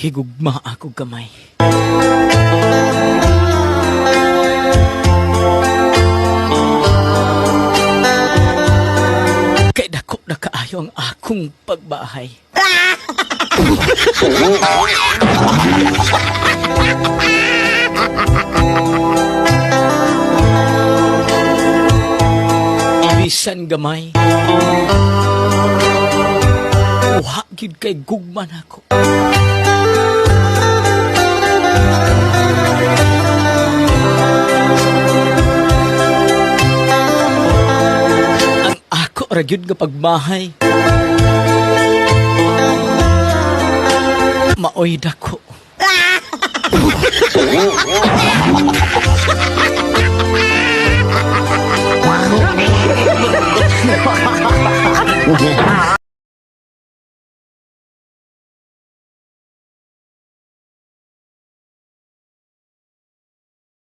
Higugma ako gamay. Kay dako na kaayo ang akong pagbahay. Bisan gamay. Uha gid kay gugman ako. Ang ako ra gyud nga pagbahay. Maoy dako.